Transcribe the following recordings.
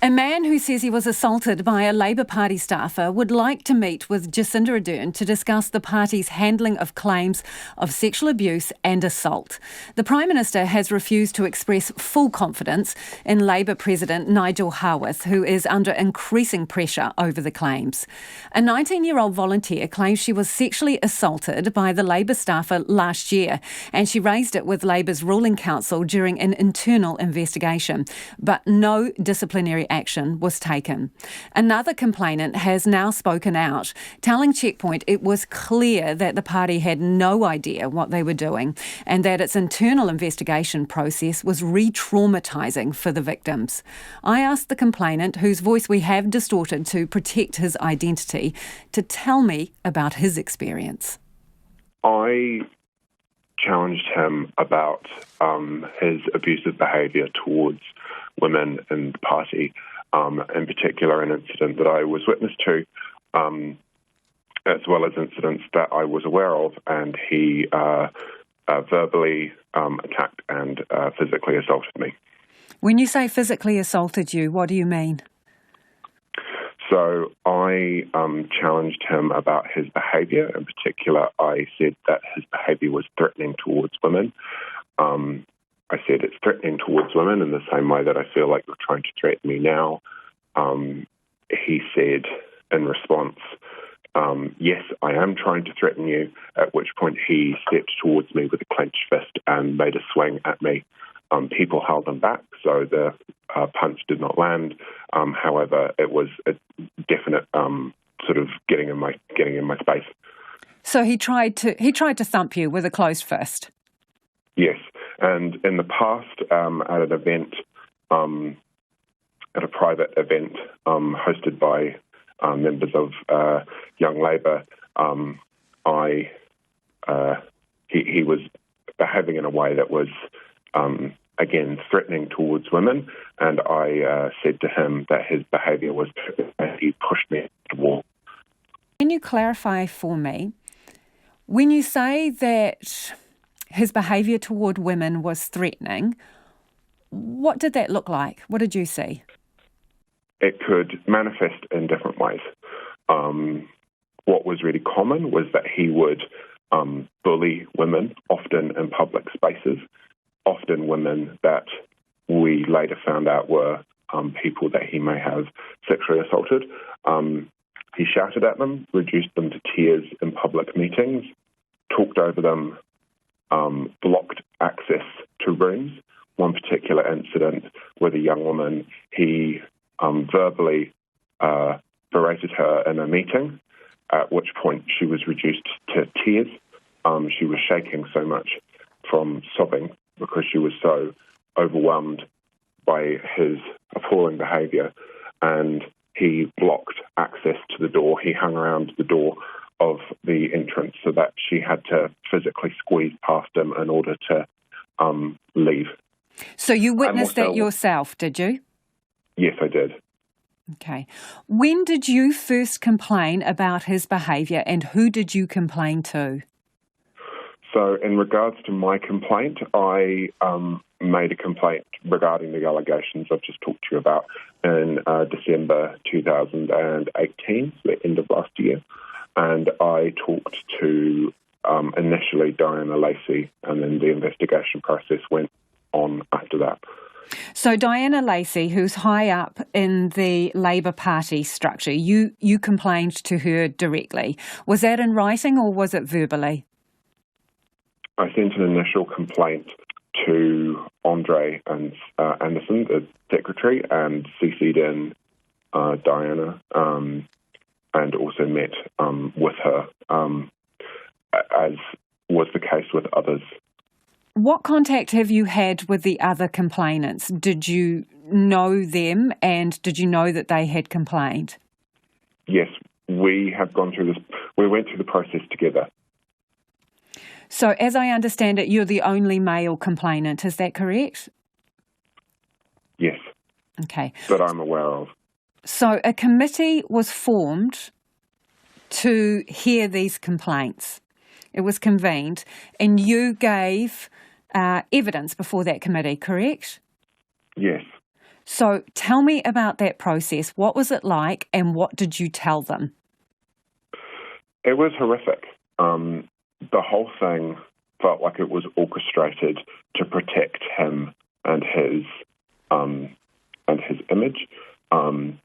A man who says he was assaulted by a Labour Party staffer would like to meet with Jacinda Ardern to discuss the party's handling of claims of sexual abuse and assault. The Prime Minister has refused to express full confidence in Labour President Nigel Haworth, who is under increasing pressure over the claims. A 19-year-old volunteer claims she was sexually assaulted by the Labour staffer last year, and she raised it with Labour's ruling council during an internal investigation, but no disciplinary action was taken. Another complainant has now spoken out, telling Checkpoint it was clear that the party had no idea what they were doing and that its internal investigation process was retraumatising for the victims. I asked the complainant, whose voice we have distorted to protect his identity, to tell me about his experience. I challenged him about his abusive behaviour towards women in the party, in particular an incident that I was witness to, as well as incidents that I was aware of, and he verbally attacked and physically assaulted me. When you say physically assaulted you, what do you mean? So I challenged him about his behaviour. In particular, I said that his behaviour was threatening towards women. I said it's threatening towards women in the same way that I feel like you're trying to threaten me now. He said in response, yes, I am trying to threaten you, at which point he stepped towards me with a clenched fist and made a swing at me. People held him back, so the punch did not land. However, it was a definite sort of getting in my space. So he tried to thump you with a closed fist? Yes, and in the past, at an event, at a private event hosted by members of Young Labour, he was behaving in a way that was again threatening towards women, and I said to him that his behaviour was, he pushed me to the wall. Can you clarify for me, when you say that his behaviour toward women was threatening, what did that look like? What did you see? It could manifest in different ways. What was really common was that he would bully women, often in public spaces, often women that we later found out were people that he may have sexually assaulted. He shouted at them, reduced them to tears in public meetings, talked over them, blocked access to rooms. One particular incident with a young woman, he verbally berated her in a meeting, at which point she was reduced to tears. She was shaking so much from sobbing because she was so overwhelmed by his appalling behaviour, and he blocked access to the door. He hung around the door of the entrance so that she had to physically squeeze past him in order to leave. So you witnessed that yourself, did you? Yes, I did. Okay. When did you first complain about his behaviour, and who did you complain to? So in regards to my complaint, I made a complaint regarding the allegations I've just talked to you about in December 2018, the end of last year. And I talked to initially Diana Lacey, and then the investigation process went on after that. So Diana Lacey, who's high up in the Labour Party structure, you complained to her directly. Was that in writing or was it verbally? I sent an initial complaint to Andre and Anderson, the secretary, and CC'd in Diana, and also met with her, as was the case with others. What contact have you had with the other complainants? Did you know them, and did you know that they had complained? Yes, we have gone through this. We went through the process together. So, as I understand it, you're the only male complainant, is that correct? Yes. Okay. That I'm aware of. So, a committee was formed to hear these complaints. It was convened, and you gave evidence before that committee, correct? Yes. So tell me about that process. What was it like and what did you tell them? It was horrific. The whole thing felt like it was orchestrated to protect him and his image, and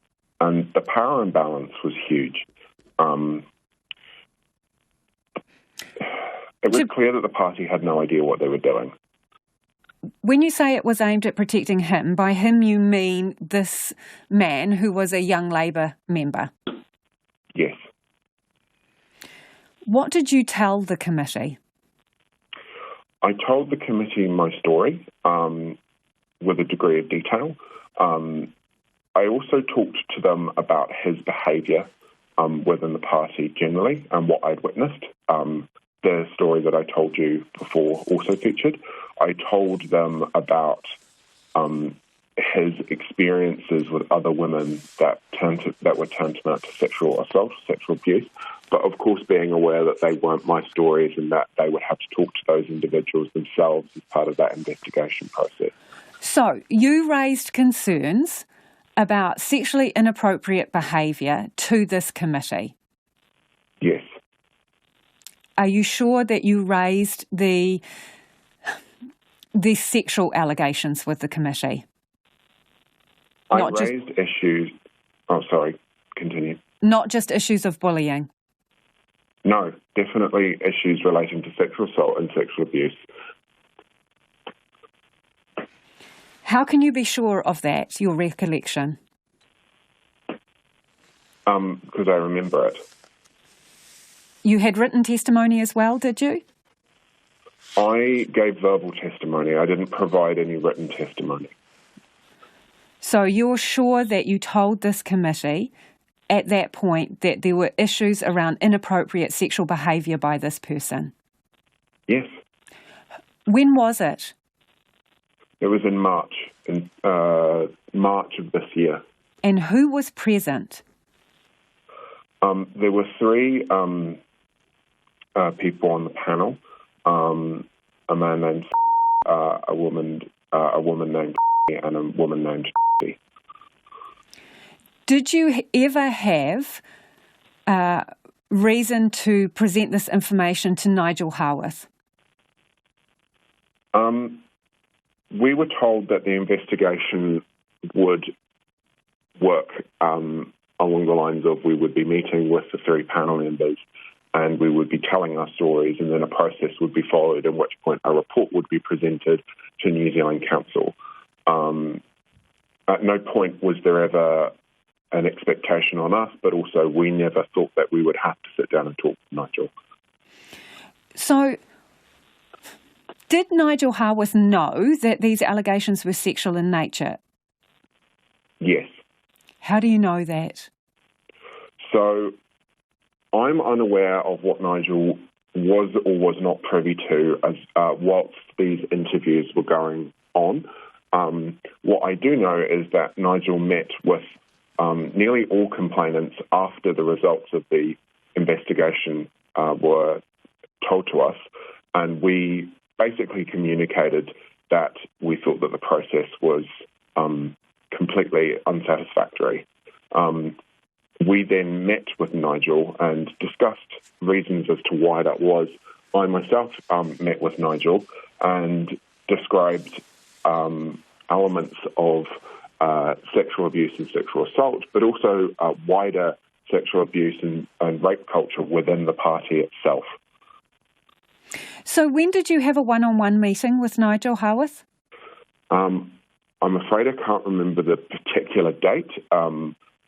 the power imbalance was huge. It was clear that the party had no idea what they were doing. When you say it was aimed at protecting him, by him you mean this man who was a young Labour member? Yes. What did you tell the committee? I told the committee my story with a degree of detail. I also talked to them about his behaviour within the party generally and what I'd witnessed. The story that I told you before also featured. I told them about his experiences with other women that were tantamount to sexual assault, sexual abuse, but of course being aware that they weren't my stories and that they would have to talk to those individuals themselves as part of that investigation process. So you raised concerns about sexually inappropriate behaviour to this committee? Yes. Are you sure that you raised the sexual allegations with the committee? I raised issues... Oh, sorry. Continue. Not just issues of bullying? No, definitely issues relating to sexual assault and sexual abuse. How can you be sure of that, your recollection? Because I remember it. You had written testimony as well, did you? I gave verbal testimony. I didn't provide any written testimony. So you're sure that you told this committee at that point that there were issues around inappropriate sexual behaviour by this person? Yes. When was it? It was in March, March of this year. And who was present? There were three people on the panel. A man named a woman named and a woman named. Did you ever have reason to present this information to Nigel Haworth? We were told that the investigation would work along the lines of we would be meeting with the three panel members and we would be telling our stories, and then a process would be followed, at which point a report would be presented to New Zealand Council. At no point was there ever an expectation on us, but also we never thought that we would have to sit down and talk to Nigel. So, did Nigel Haworth know that these allegations were sexual in nature? Yes. How do you know that? So, I'm unaware of what Nigel was or was not privy to as whilst these interviews were going on. What I do know is that Nigel met with nearly all complainants after the results of the investigation were told to us, and we basically communicated that we thought that the process was completely unsatisfactory. We then met with Nigel and discussed reasons as to why that was. I myself met with Nigel and described elements of sexual abuse and sexual assault, but also wider sexual abuse and rape culture within the party itself. So when did you have a one-on-one meeting with Nigel Haworth? I'm afraid I can't remember the particular date.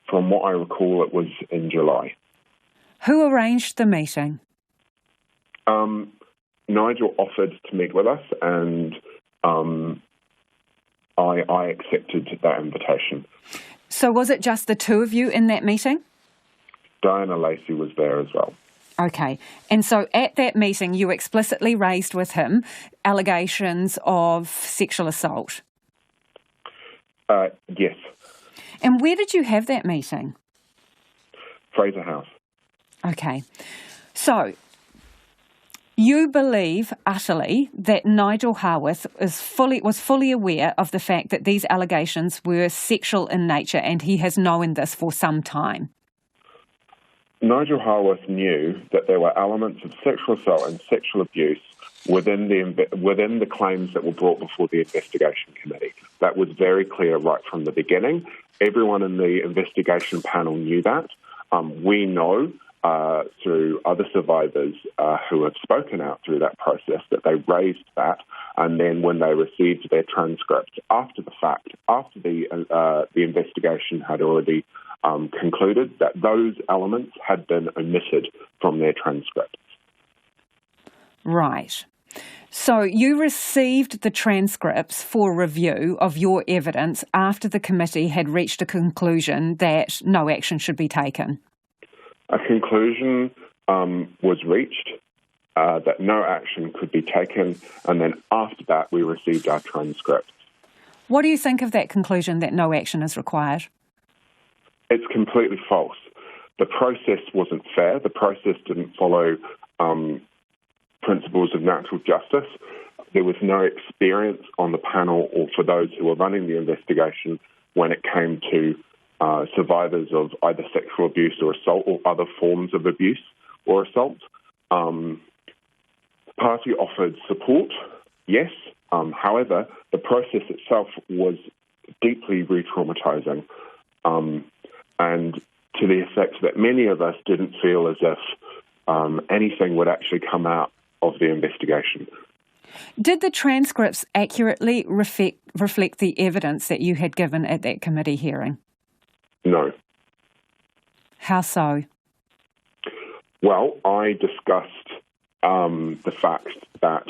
From what I recall, it was in July. Who arranged the meeting? Nigel offered to meet with us, and I accepted that invitation. So was it just the two of you in that meeting? Diana Lacey was there as well. Okay. And so at that meeting, you explicitly raised with him allegations of sexual assault? Yes. And where did you have that meeting? Fraser House. Okay. So You believe utterly that Nigel Haworth was fully aware of the fact that these allegations were sexual in nature, and he has known this for some time. Nigel Haworth knew that there were elements of sexual assault and sexual abuse within the claims that were brought before the investigation committee. That was very clear right from the beginning. Everyone in the investigation panel knew that. We know through other survivors who have spoken out through that process that they raised that, and then when they received their transcripts after the fact, after the investigation had already concluded, that those elements had been omitted from their transcripts. Right. So you received the transcripts for review of your evidence after the committee had reached a conclusion that no action should be taken. A conclusion was reached that no action could be taken, and then after that we received our transcripts. What do you think of that conclusion that no action is required? It's completely false. The process wasn't fair. The process didn't follow principles of natural justice. There was no experience on the panel or for those who were running the investigation when it came to survivors of either sexual abuse or assault or other forms of abuse or assault. The party offered support, yes. However, the process itself was deeply retraumatising, and to the effect that many of us didn't feel as if anything would actually come out of the investigation. Did the transcripts accurately reflect the evidence that you had given at that committee hearing? No. How so? Well, I discussed the fact that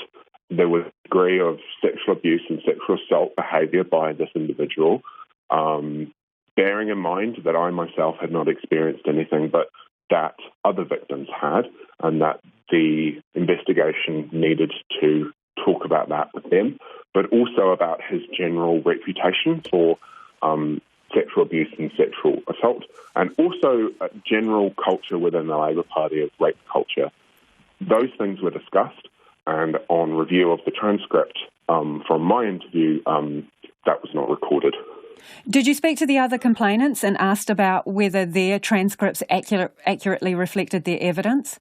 there was a degree of sexual abuse and sexual assault behaviour by this individual, bearing in mind that I myself had not experienced anything, but that other victims had, and that the investigation needed to talk about that with them, but also about his general reputation for sexual abuse and sexual assault, and also a general culture within the Labour Party of rape culture. Those things were discussed, and on review of the transcript from my interview, that was not recorded. Did you speak to the other complainants and asked about whether their transcripts accurately reflected their evidence?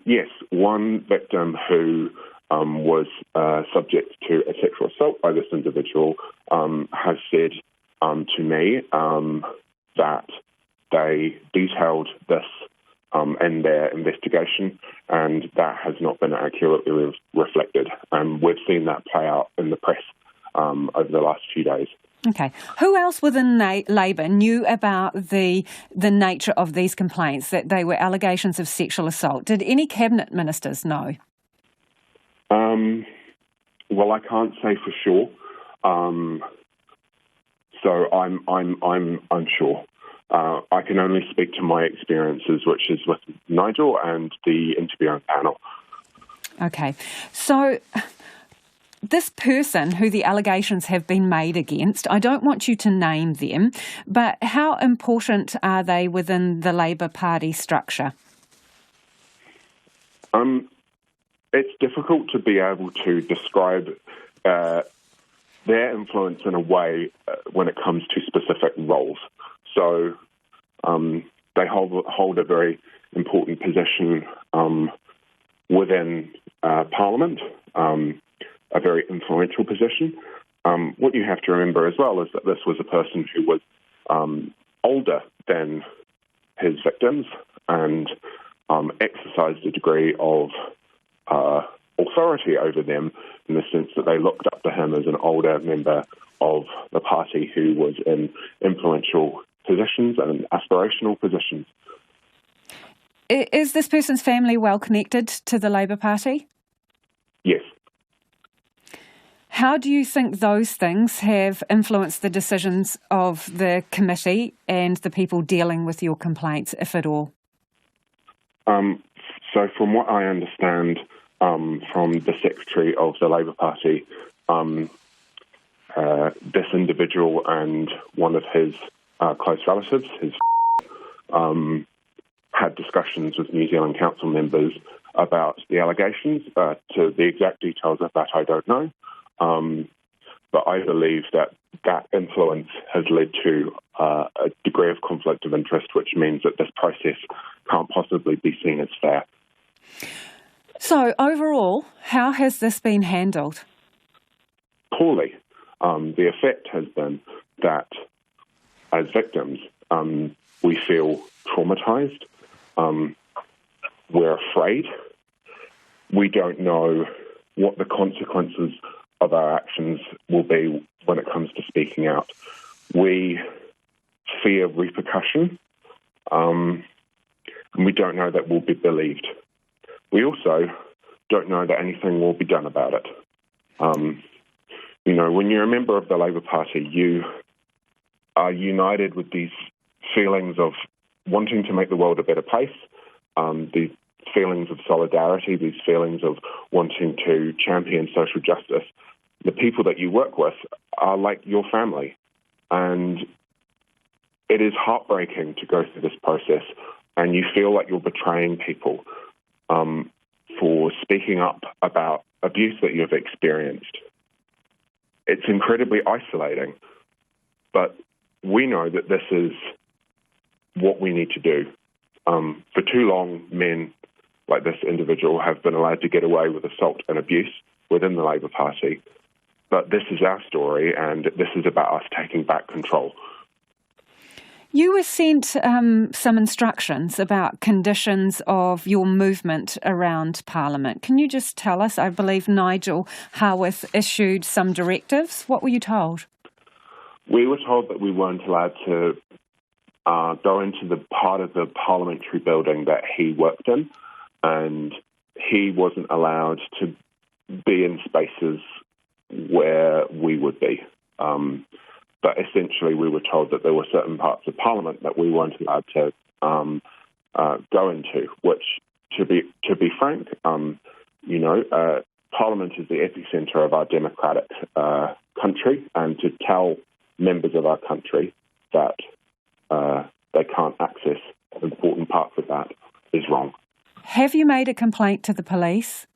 Yes, one victim who was subject to a sexual assault by this individual has said to me that they detailed this in their investigation, and that has not been accurately reflected. We've seen that play out in the press over the last few days. Okay. Who else within Labour knew about the nature of these complaints, that they were allegations of sexual assault? Did any cabinet ministers know? Well, I can't say for sure. So I'm unsure. I can only speak to my experiences, which is with Nigel and the interviewing panel. Okay. So this person who the allegations have been made against, I don't want you to name them, but how important are they within the Labour Party structure? It's difficult to be able to describe their influence in a way when it comes to specific roles. So they hold a very important position within Parliament, a very influential position. What you have to remember as well is that this was a person who was older than his victims and exercised a degree of authority over them in the sense that they looked up to him as an older member of the party who was in influential positions and aspirational positions. Is this person's family well connected to the Labour Party? Yes. How do you think those things have influenced the decisions of the committee and the people dealing with your complaints, if at all? So from what I understand from the Secretary of the Labour Party, this individual and one of his close relatives, had discussions with New Zealand Council members about the allegations. To the exact details of that, I don't know. But I believe that influence has led to a degree of conflict of interest, which means that this process can't possibly be seen as fair. So overall, how has this been handled? Poorly. The effect has been that as victims, we feel traumatised. We're afraid. We don't know what the consequences of our actions will be when it comes to speaking out. We fear repercussion, and we don't know that we'll be believed. We also don't know that anything will be done about it. When you're a member of the Labour Party, you are united with these feelings of wanting to make the world a better place, these feelings of solidarity, these feelings of wanting to champion social justice. The people that you work with are like your family. And it is heartbreaking to go through this process, and you feel like you're betraying people for speaking up about abuse that you've experienced. It's incredibly isolating, but we know that this is what we need to do. For too long, men like this individual have been allowed to get away with assault and abuse within the Labour Party. But this is our story, and this is about us taking back control. You were sent some instructions about conditions of your movement around Parliament. Can you just tell us? I believe Nigel Haworth issued some directives. What were you told? We were told that we weren't allowed to go into the part of the parliamentary building that he worked in, and he wasn't allowed to be in spaces where we would be. But essentially, we were told that there were certain parts of Parliament that we weren't allowed to go into. Which, to be frank, Parliament is the epicentre of our democratic country, and to tell members of our country that they can't access important parts of that is wrong. Have you made a complaint to the police?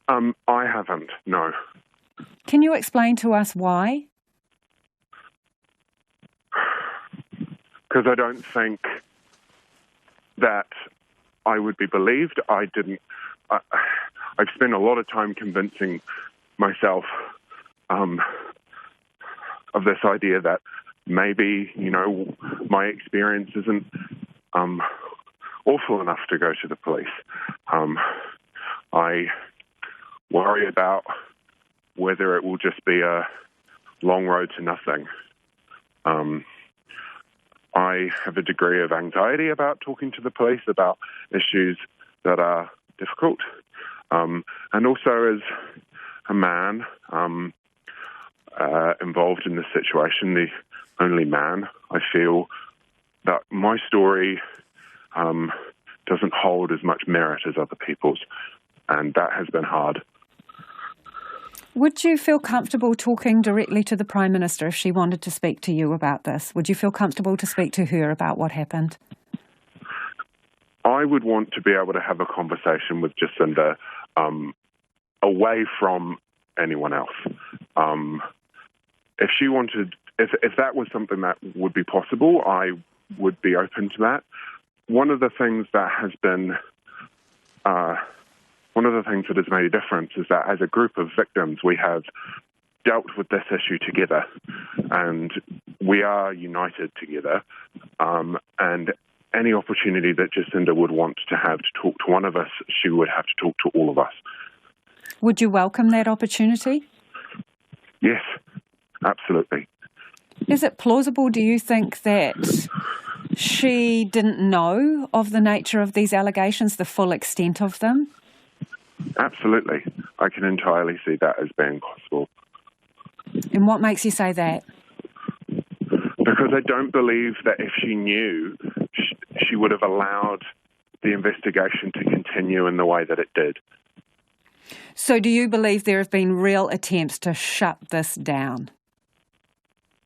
I haven't, no. Can you explain to us why? Because I don't think that I would be believed. I've spent a lot of time convincing myself of this idea that maybe, my experience isn't awful enough to go to the police. I worry about whether it will just be a long road to nothing. I have a degree of anxiety about talking to the police about issues that are difficult. And also as a man involved in this situation, the only man, I feel that my story doesn't hold as much merit as other people's, and that has been hard. Would you feel comfortable talking directly to the Prime Minister if she wanted to speak to you about this? Would you feel comfortable to speak to her about what happened? I would want to be able to have a conversation with Jacinda away from anyone else. If she wanted, if that was something that would be possible, I would be open to that. One of the things that has made a difference is that as a group of victims, we have dealt with this issue together, and we are united together. And any opportunity that Jacinda would want to have to talk to one of us, she would have to talk to all of us. Would you welcome that opportunity? Yes, absolutely. Is it plausible, do you think, that she didn't know of the nature of these allegations, the full extent of them? Absolutely. I can entirely see that as being possible. And what makes you say that? Because I don't believe that if she knew, she would have allowed the investigation to continue in the way that it did. So do you believe there have been real attempts to shut this down?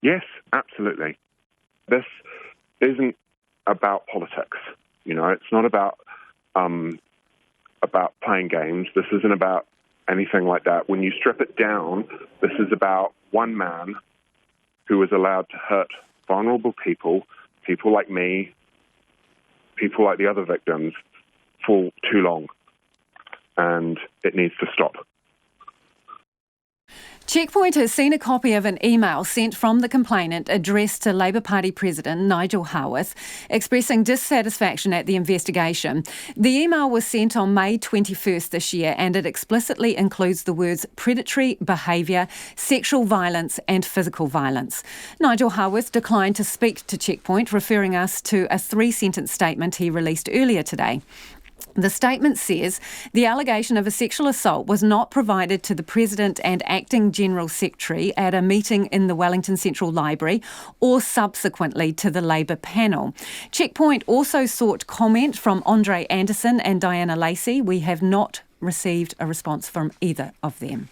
Yes, absolutely. This isn't about politics. It's not about about playing games. This isn't about anything like that. When you strip it down, this is about one man who was allowed to hurt vulnerable people like me, people like the other victims, for too long. And it needs to stop. Checkpoint has seen a copy of an email sent from the complainant addressed to Labour Party President Nigel Haworth expressing dissatisfaction at the investigation. The email was sent on May 21st this year and it explicitly includes the words predatory behaviour, sexual violence and physical violence. Nigel Haworth declined to speak to Checkpoint, referring us to a 3-sentence statement he released earlier today. The statement says the allegation of a sexual assault was not provided to the President and Acting General Secretary at a meeting in the Wellington Central Library or subsequently to the Labour panel. Checkpoint also sought comment from Andre Anderson and Diana Lacey. We have not received a response from either of them.